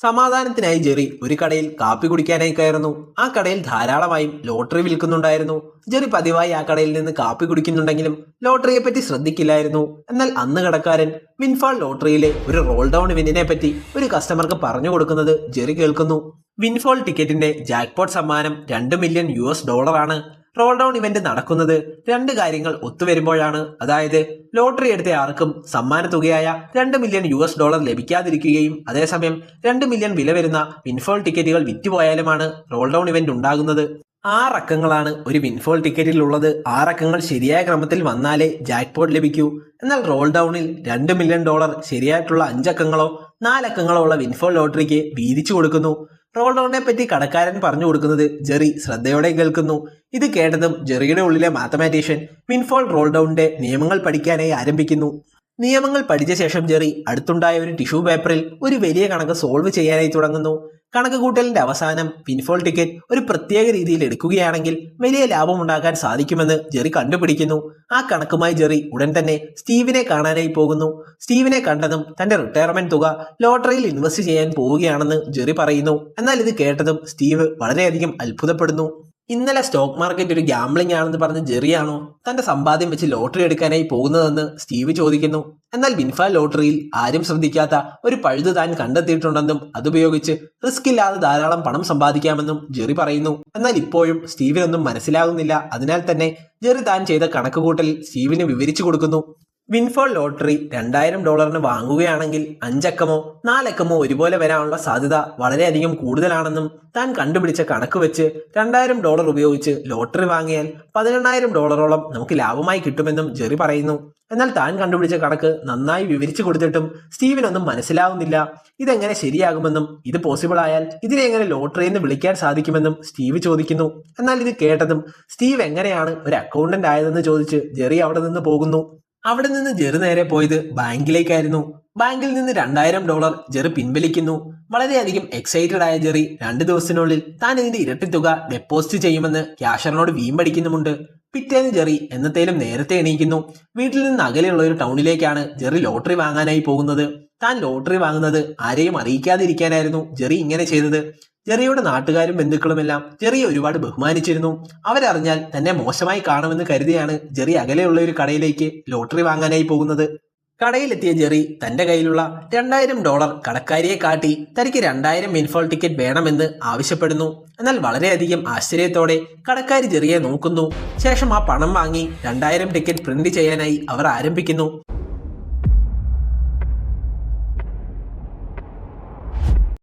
സമാധാനത്തിനായി Jerry ഒരു കടയിൽ കാപ്പി കുടിക്കാനായി കയറുന്നു. ആ കടയിൽ ധാരാളമായും ലോട്ടറി വിൽക്കുന്നുണ്ടായിരുന്നു. ജെറി പതിവായി ആ കടയിൽ നിന്ന് കാപ്പി കുടിക്കുന്നുണ്ടെങ്കിലും ലോട്ടറിയെ പറ്റി ശ്രദ്ധിക്കില്ലായിരുന്നു. എന്നാൽ അന്ന് കടക്കാരൻ വിൻഫാൾ ലോട്ടറിയിലെ ഒരു റോൾ ഡൗൺ ഇവന്റിനെ പറ്റി ഒരു കസ്റ്റമർക്ക് പറഞ്ഞു കൊടുക്കുന്നത് ജെറി കേൾക്കുന്നു. വിൻഫാൾ ടിക്കറ്റിന്റെ ജാക്ക്പോട്ട് സമ്മാനം $2 മില്യൺ ആണ്. റോൾ ഡൗൺ ഇവന്റ് നടക്കുന്നത് രണ്ട് കാര്യങ്ങൾ ഒത്തുവരുമ്പോഴാണ്. അതായത് ലോട്ടറി എടുത്ത ആർക്കും സമ്മാന തുകയായ $2 മില്യൺ ലഭിക്കാതിരിക്കുകയും അതേസമയം 2 മില്യൺ വില വരുന്ന വിൻഫോൾ ടിക്കറ്റുകൾ വിറ്റുപോയാലുമാണ് റോൾ ഡൗൺ ഇവന്റ് ഉണ്ടാകുന്നത്. 6 അക്കങ്ങളാണ് ഒരു വിൻഫോൾ ടിക്കറ്റിലുള്ളത്. 6 അക്കങ്ങൾ ശരിയായ ക്രമത്തിൽ വന്നാലേ ജാക്ക്പോട്ട് ലഭിക്കൂ. എന്നാൽ റോൾ ഡൗണിൽ $2 മില്യൺ ശരിയായിട്ടുള്ള 5 അക്കങ്ങളോ 4 അക്കങ്ങളോ ഉള്ള വിൻഫോൾ ലോട്ടറിക്ക് വീതിച്ചു കൊടുക്കുന്നു. റോൾ ഡൗണിനെ പറ്റി കടക്കാരൻ പറഞ്ഞു കൊടുക്കുന്നത് ജെറി ശ്രദ്ധയോടെ കേൾക്കുന്നു. ഇത് കേട്ടതും ജെറിയുടെ ഉള്ളിലെ മാത്തമാറ്റീഷ്യൻ വിൻഫോൾ റോൾ ഡൗണിന്റെ നിയമങ്ങൾ പഠിക്കാനായി ആരംഭിക്കുന്നു. നിയമങ്ങൾ പഠിച്ച ശേഷം ജെറി അടുത്തുണ്ടായ ഒരു ടിഷ്യൂ പേപ്പറിൽ ഒരു വലിയ കണക്ക് സോൾവ് ചെയ്യാനായി തുടങ്ങുന്നു. കണക്ക് കൂട്ടലിന്റെ അവസാനം വിൻഫോൾ ടിക്കറ്റ് ഒരു പ്രത്യേക രീതിയിൽ എടുക്കുകയാണെങ്കിൽ വലിയ ലാഭം ഉണ്ടാക്കാൻ സാധിക്കുമെന്ന് ജെറി കണ്ടുപിടിക്കുന്നു. ആ കണക്കുമായി ജെറി ഉടൻ തന്നെ സ്റ്റീവിനെ കാണാനായി പോകുന്നു. സ്റ്റീവിനെ കണ്ടതും തന്റെ റിട്ടയർമെന്റ് തുക ലോട്ടറിയിൽ ഇൻവെസ്റ്റ് ചെയ്യാൻ പോവുകയാണെന്ന് ജെറി പറയുന്നു. എന്നാൽ ഇത് കേട്ടതും സ്റ്റീവ് വളരെയധികം അത്ഭുതപ്പെടുന്നു. ഇന്നലെ സ്റ്റോക്ക് മാർക്കറ്റ് ഒരു ഗാംബ്ലിംഗ് ആണെന്ന് പറഞ്ഞ് ജെറിയാണോ തന്റെ സമ്പാദ്യം വെച്ച് ലോട്ടറി എടുക്കാനായി പോകുന്നതെന്ന് സ്റ്റീവ് ചോദിക്കുന്നു. എന്നാൽ വിൻഫാൾ ലോട്ടറിയിൽ ആരും ശ്രദ്ധിക്കാത്ത ഒരു പഴുത് താൻ കണ്ടെത്തിയിട്ടുണ്ടെന്നും അതുപയോഗിച്ച് റിസ്ക് ഇല്ലാതെ ധാരാളം പണം സമ്പാദിക്കാമെന്നും ജെറി പറയുന്നു. എന്നാൽ ഇപ്പോഴും സ്റ്റീവിനൊന്നും മനസ്സിലാകുന്നില്ല. അതിനാൽ തന്നെ ജെറി താൻ ചെയ്ത കണക്കുകൂട്ടൽ സ്റ്റീവിന് വിവരിച്ചു കൊടുക്കുന്നു. വിൻഫോൾ ലോട്ടറി $2000 വാങ്ങുകയാണെങ്കിൽ 5 അക്കമോ 4 അക്കമോ ഒരുപോലെ വരാനുള്ള സാധ്യത വളരെയധികം കൂടുതലാണെന്നും താൻ കണ്ടുപിടിച്ച കണക്ക് വെച്ച് $2000 ഉപയോഗിച്ച് ലോട്ടറി വാങ്ങിയാൽ $18000 നമുക്ക് ലാഭമായി കിട്ടുമെന്നും ജെറി പറയുന്നു. എന്നാൽ താൻ കണ്ടുപിടിച്ച കണക്ക് നന്നായി വിവരിച്ചു കൊടുത്തിട്ടും സ്റ്റീവിനൊന്നും മനസ്സിലാവുന്നില്ല. ഇതെങ്ങനെ ശരിയാകുമെന്നും ഇത് പോസിബിൾ ആയാൽ ഇതിനെ എങ്ങനെ ലോട്ടറി എന്ന് വിളിക്കാൻ സാധിക്കുമെന്നും സ്റ്റീവ് ചോദിക്കുന്നു. എന്നാൽ ഇത് കേട്ടതും സ്റ്റീവ് എങ്ങനെയാണ് ഒരു അക്കൗണ്ടന്റ് ആയതെന്ന് ചോദിച്ച് ജെറി അവിടെ നിന്ന് പോകുന്നു. അവിടെ നിന്ന് ജെറി നേരെ പോയത് ബാങ്കിലേക്കായിരുന്നു. ബാങ്കിൽ നിന്ന് $2000 ജെറി പിൻവലിക്കുന്നു. വളരെയധികം എക്സൈറ്റഡ് ആയ ജെറി 2 ദിവസത്തിനുള്ളിൽ താൻ ഇതിന്റെ ഇരട്ടി തുക ഡെപ്പോസിറ്റ് ചെയ്യുമെന്ന് ക്യാഷറിനോട് വീമ്പടിക്കുന്നുമുണ്ട്. പിറ്റേന്ന് ജെറി എന്നത്തേലും നേരത്തെ എണീക്കുന്നു. വീട്ടിൽ നിന്ന് അകലെയുള്ള ഒരു ടൗണിലേക്കാണ് ജെറി ലോട്ടറി വാങ്ങാനായി പോകുന്നത്. താൻ ലോട്ടറി വാങ്ങുന്നത് ആരെയും അറിയിക്കാതിരിക്കാനായിരുന്നു ജെറി ഇങ്ങനെ ചെയ്തത്. ജെറിയുടെ നാട്ടുകാരും ബന്ധുക്കളുമെല്ലാം ജെറിയെ ഒരുപാട് ബഹുമാനിച്ചിരുന്നു. അവരറിഞ്ഞാൽ തന്നെ മോശമായി കാണുമെന്ന് കരുതിയാണ് ജെറി അകലെയുള്ള ഒരു കടയിലേക്ക് ലോട്ടറി വാങ്ങാനായി പോകുന്നത്. കടയിലെത്തിയ ജെറി തന്റെ കയ്യിലുള്ള $2000 കടക്കാരിയെ കാട്ടി തനിക്ക് 2000 വിൻഫോൾ ടിക്കറ്റ് വേണമെന്ന് ആവശ്യപ്പെടുന്നു. എന്നാൽ വളരെയധികം ആശ്ചര്യത്തോടെ കടക്കാരി ജെറിയെ നോക്കുന്നു. ശേഷം ആ പണം വാങ്ങി 2000 ടിക്കറ്റ് പ്രിന്റ് ചെയ്യാനായി അവർ ആരംഭിക്കുന്നു.